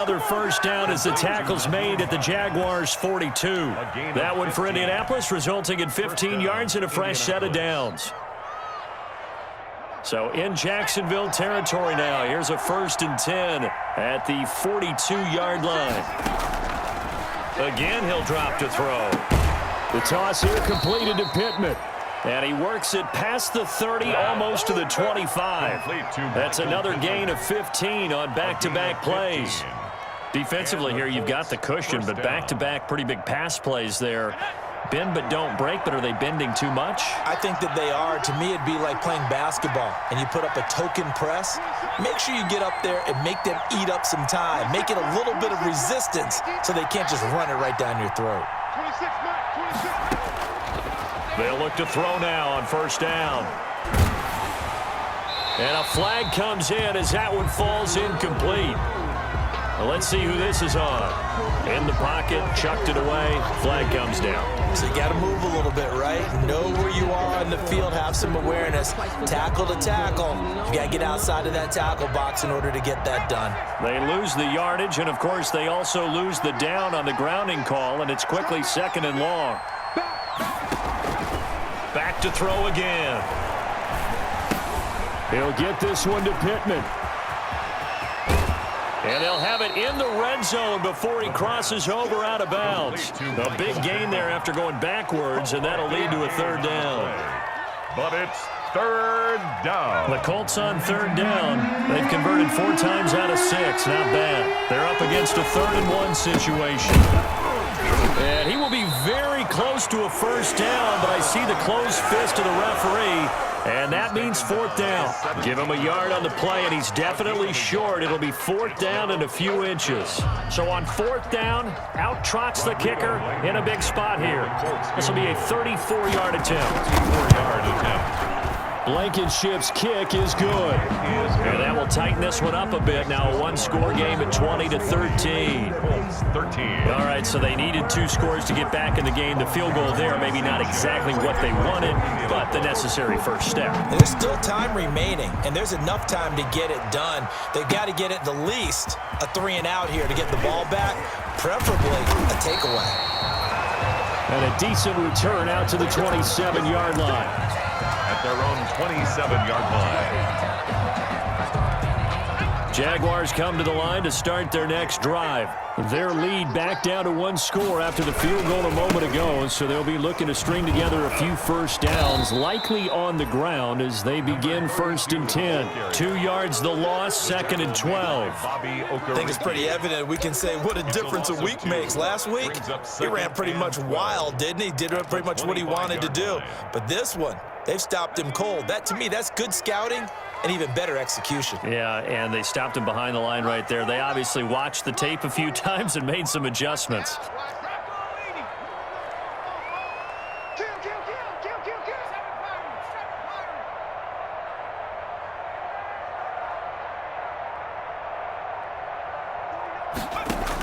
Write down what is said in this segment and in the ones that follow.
Another first down as the tackle's made at the Jaguars' 42. That one for Indianapolis, resulting in 15 yards and a fresh set of downs. So in Jacksonville territory now. Here's a 1st and 10 at the 42-yard line. Again, he'll drop to throw. The toss here completed to Pittman. And he works it past the 30, almost to the 25. That's another gain of 15 on back-to-back plays. Defensively here, you've got the cushion, but back-to-back pretty big pass plays there. Bend but don't break, but are they bending too much? I think that they are. To me, it'd be like playing basketball, and you put up a token press. Make sure you get up there and make them eat up some time. Make it a little bit of resistance so they can't just run it right down your throat. They'll look to throw now on 1st down. And a flag comes in as that one falls incomplete. Well, let's see who this is on. In the pocket, chucked it away, flag comes down. So you got to move a little bit, right? Know where you are on the field, have some awareness. Tackle to tackle. You got to get outside of that tackle box in order to get that done. They lose the yardage, and of course they also lose the down on the grounding call, and it's quickly 2nd and long. Back to throw again. He'll get this one to Pittman. And they'll have it in the red zone before he crosses over out of bounds. A big gain there after going backwards, and that'll lead to a 3rd down. But it's 3rd down. The Colts on 3rd down. They've converted 4 times out of 6. Not bad. They're up against a 3rd and 1 situation. And he will be very close to a 1st down, but I see the closed fist of the referee, and that means 4th down. Give him a yard on the play, and he's definitely short. It'll be 4th down and a few inches. So on 4th down, out trots the kicker in a big spot here. This will be a 34-yard attempt. Blankenship's kick is good. And that will tighten this one up a bit. Now a 1-score game at 20-13. All right, so they needed 2 scores to get back in the game. The field goal there, maybe not exactly what they wanted, but the necessary first step. There's still time remaining, and there's enough time to get it done. They've got to get at the least a 3 and out here to get the ball back, preferably a takeaway. And a decent return out to the 27-yard line. At their own 27-yard line. Jaguars come to the line to start their next drive. Their lead back down to 1 score after the field goal a moment ago, so they'll be looking to string together a few first downs, likely on the ground as they begin 1st and 10. 2 yards the loss, 2nd and 12. I think it's pretty evident. We can say what a difference a week makes. Last week, he ran pretty much wild, didn't he? Did pretty much what he wanted to do. But this one, they've stopped him cold. That, to me, that's good scouting and even better execution. Yeah, and they stopped him behind the line right there. They obviously watched the tape a few times and made some adjustments.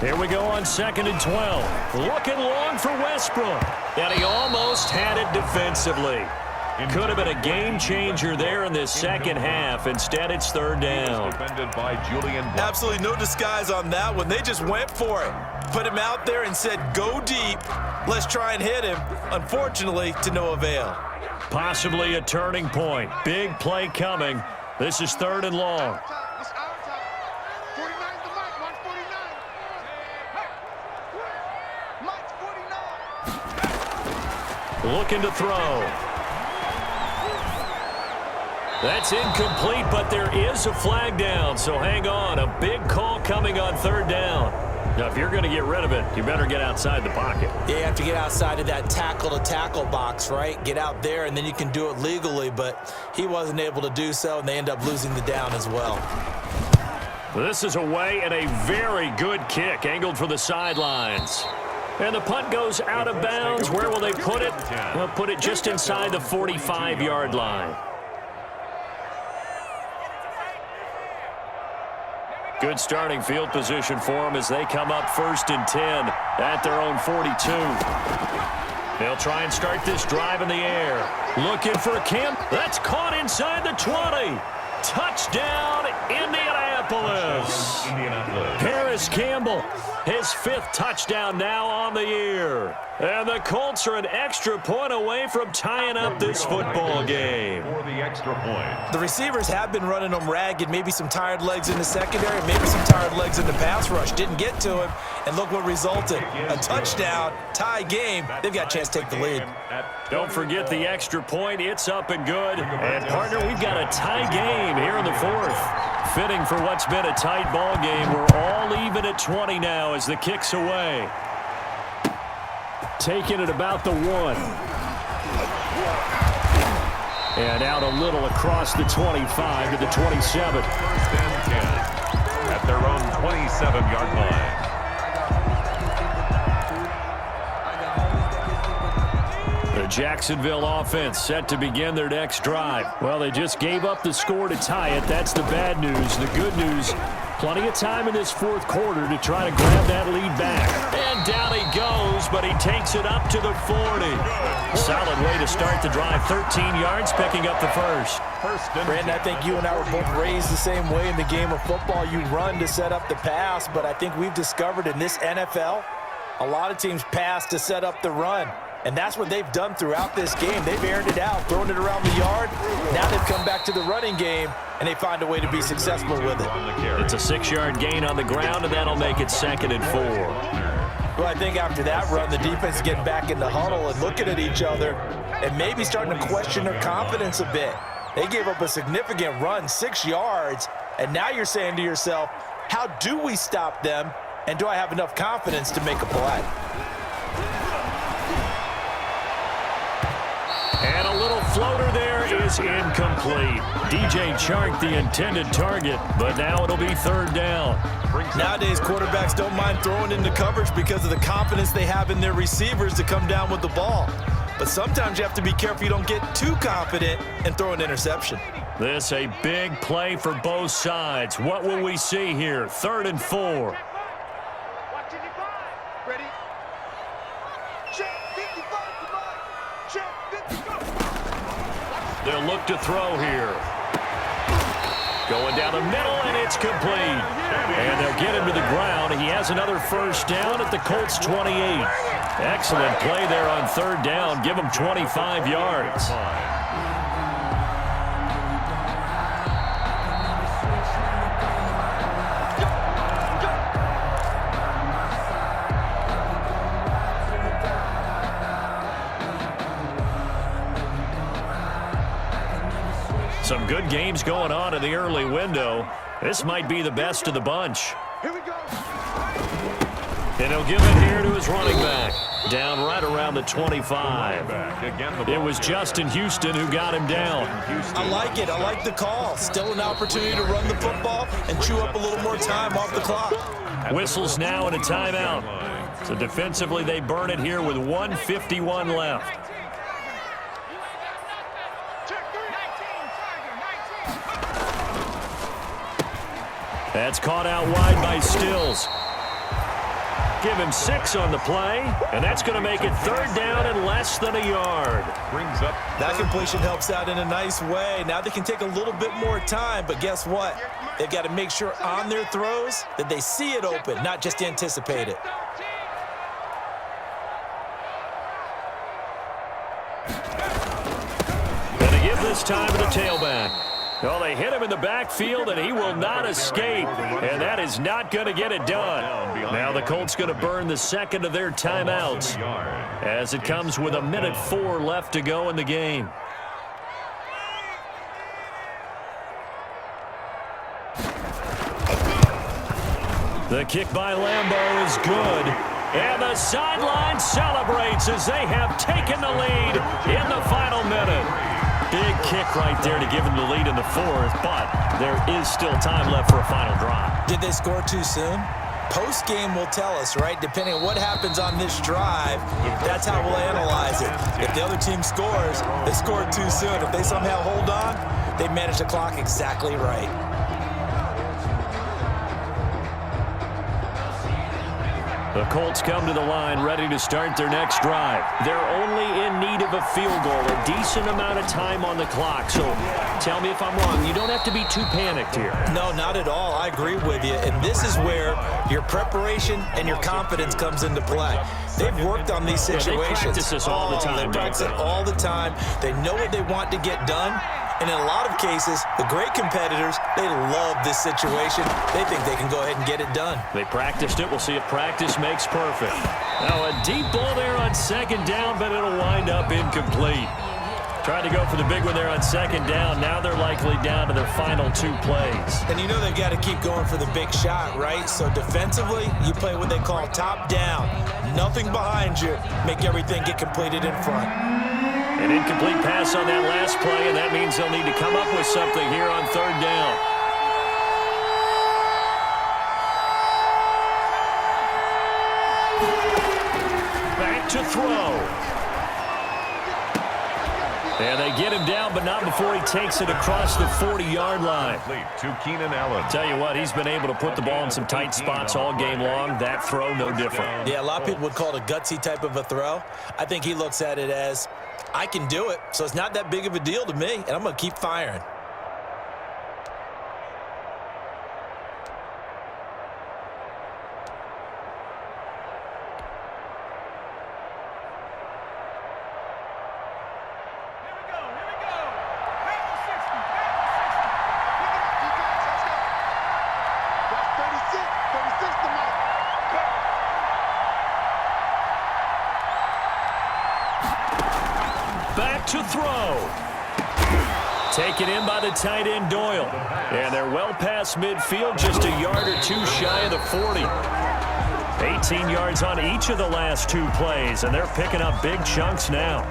Here we go on 2nd and 12. Looking long for Westbrook. And he almost had it defensively. Could have been a game changer there in this second half. Instead, it's 3rd down. Absolutely no disguise on that one. They just went for it. Put him out there and said, go deep. Let's try and hit him. Unfortunately, to no avail. Possibly a turning point. Big play coming. This is 3rd and long. Looking to throw. That's incomplete, but there is a flag down, so hang on. A big call coming on 3rd down. Now, if you're going to get rid of it, you better get outside the pocket. Yeah, you have to get outside of that tackle-to-tackle box, right? Get out there, and then you can do it legally, but he wasn't able to do so, and they end up losing the down as well. This is away, and a very good kick, angled for the sidelines. And the punt goes out of bounds. Where will they put it? They'll put it just inside the 45-yard line. Good starting field position for them as they come up 1st and 10 at their own 42. They'll try and start this drive in the air. Looking for Kemp. That's caught inside the 20. Touchdown, Indianapolis. Paris Campbell, his 5th touchdown now on the year. And the Colts are an extra point away from tying up this football game. For the extra point. The receivers have been running them ragged. Maybe some tired legs in the secondary, maybe some tired legs in the pass rush. Didn't get to him, and look what resulted. A touchdown, tie game. They've got a chance to take the lead. Don't forget the extra point. It's up and good. And, partner, we've got a tie game here in the 4th. Fitting for what's been a tight ball game. We're all even at 20 now as the kick's away. Taking it about the 1. And out a little across the 25 to the 27. First and 10 at their own 27-yard line. The Jacksonville offense set to begin their next drive. Well, they just gave up the score to tie it. That's the bad news. The good news, plenty of time in this 4th quarter to try to grab that lead back. And down he goes, but he takes it up to the 40. Solid way to start the drive. 13 yards, picking up the first. Brandon, I think you and I were both raised the same way in the game of football. You run to set up the pass, but I think we've discovered in this NFL, a lot of teams pass to set up the run. And that's what they've done throughout this game. They've aired it out, thrown it around the yard. Now they've come back to the running game, and they find a way to be successful with it. It's a 6-yard gain on the ground, and that'll make it 2nd and 4. Well, I think after that run, the defense is getting back in the huddle and looking at each other and maybe starting to question their confidence a bit. They gave up a significant run, 6 yards, and now you're saying to yourself, how do we stop them, and do I have enough confidence to make a play? And a little floater there is incomplete. DJ Chark, the intended target, but now it'll be 3rd down. Nowadays, quarterbacks don't mind throwing into coverage because of the confidence they have in their receivers to come down with the ball. But sometimes you have to be careful you don't get too confident and throw an interception. This a big play for both sides. What will we see here? 3rd and 4. They'll look to throw here. Going down the middle, and it's complete. And they'll get him to the ground. He has another first down at the Colts 28. Excellent play there on 3rd down. Give him 25 yards. Some good games going on in the early window. This might be the best of the bunch. Here we go. And he'll give it here to his running back. Down right around the 25. It was Justin Houston who got him down. I like it. I like the call. Still an opportunity to run the football and chew up a little more time off the clock. Whistles now and a timeout. So defensively, they burn it here with 1:51 left. That's caught out wide by Stills. Give him 6 on the play, and that's going to make it 3rd down and less than a yard. Brings up that completion helps out in a nice way. Now they can take a little bit more time, but guess what? They've got to make sure on their throws that they see it open, not just anticipate it. And they give this time to the tailback. Well, they hit him in the backfield, and he will not escape. And that is not going to get it done. Now the Colts going to burn the 2nd of their timeouts as it comes with 1:04 left to go in the game. The kick by Lambeau is good. And the sideline celebrates as they have taken the lead in the final minute. Big kick right there to give them the lead in the 4th, but there is still time left for a final drive. Did they score too soon? Post-game will tell us, right? Depending on what happens on this drive, that's how we'll analyze it. If the other team scores, they scored too soon. If they somehow hold on, they manage the clock exactly right. The Colts come to the line ready to start their next drive. They're only in need of a field goal, a decent amount of time on the clock. So Tell me if I'm wrong. You don't have to be too panicked here. No, not at all. I agree with you. And this is where your preparation and your confidence comes into play. They've worked on these situations. They practice this all the time. They practice it all the time. They know what they want to get done. And in a lot of cases, the great competitors, they love this situation. They think they can go ahead and get it done. They practiced it. We'll see if practice makes perfect. Now a deep ball there on second down, but it'll wind up incomplete. Trying to go for the big one there on second down. Now they're likely down to their final 2 plays. And you know they've got to keep going for the big shot, right? So defensively, you play what they call top down. Nothing behind you. Make everything get completed in front. An incomplete pass on that last play, and that means they'll need to come up with something here on third down. Back to throw. And they get him down, but not before he takes it across the 40-yard line. To Keenan Allen. Tell you what, he's been able to put the ball in some tight spots all game long. That throw, no different. Yeah, a lot of people would call it a gutsy type of a throw. I think he looks at it as, I can do it, so it's not that big of a deal to me, and I'm going to keep firing. Back to throw. Taken in by the tight end, Doyle. And they're well past midfield, just a yard or 2 shy of the 40. 18 yards on each of the last 2 plays, and they're picking up big chunks now.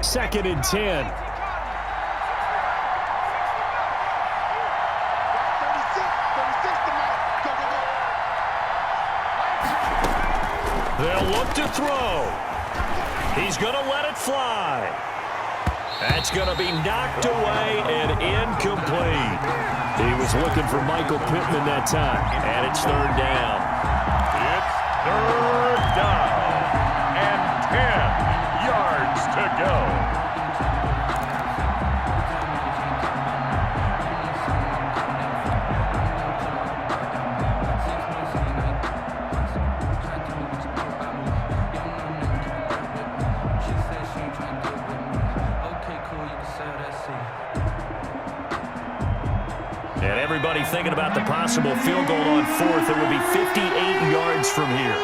Second and 10. They'll look to throw. He's going to let it fly. That's going to be knocked away and incomplete. He was looking for Michael Pittman that time, and it's third down. It's third down and 10 yards to go. And everybody thinking about the possible field goal on fourth. It would be 58 yards from here.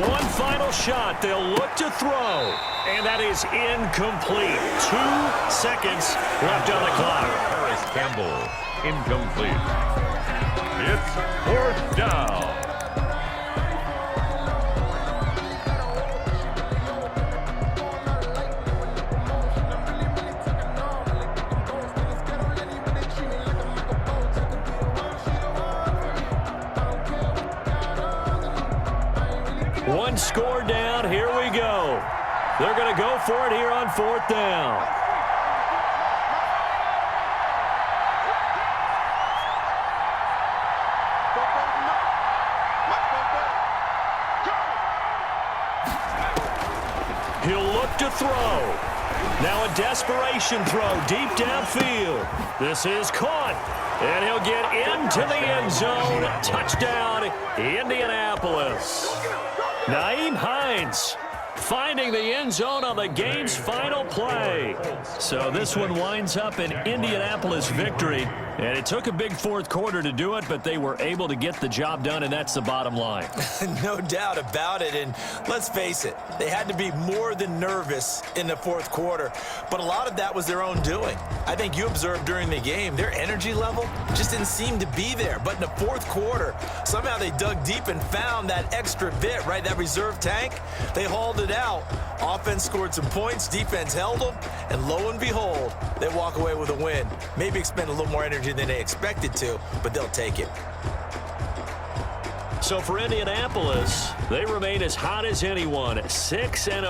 One final shot. They'll look to throw. And that is incomplete. 2 seconds left on the clock. Harris Campbell, incomplete. It's fourth down. One score down. Here we go. They're going to go for it here on fourth down. He'll look to throw. Now a desperation throw deep downfield. This is caught. And he'll get into the end zone. Touchdown, Indianapolis. Nyheim Hines finding the end zone on the game's final play. So this one winds up an Indianapolis victory. And it took a big fourth quarter to do it, but they were able to get the job done, and that's the bottom line. No doubt about it, and let's face it, they had to be more than nervous in the fourth quarter, but a lot of that was their own doing. I think you observed during the game, their energy level just didn't seem to be there, but in the fourth quarter, somehow they dug deep and found that extra bit, right, that reserve tank. They hauled it it out. Offense scored some points, defense held them, and lo and behold, they walk away with a win. Maybe expend a little more energy than they expected to, but they'll take it. So for Indianapolis, they remain as hot as anyone, 6-0.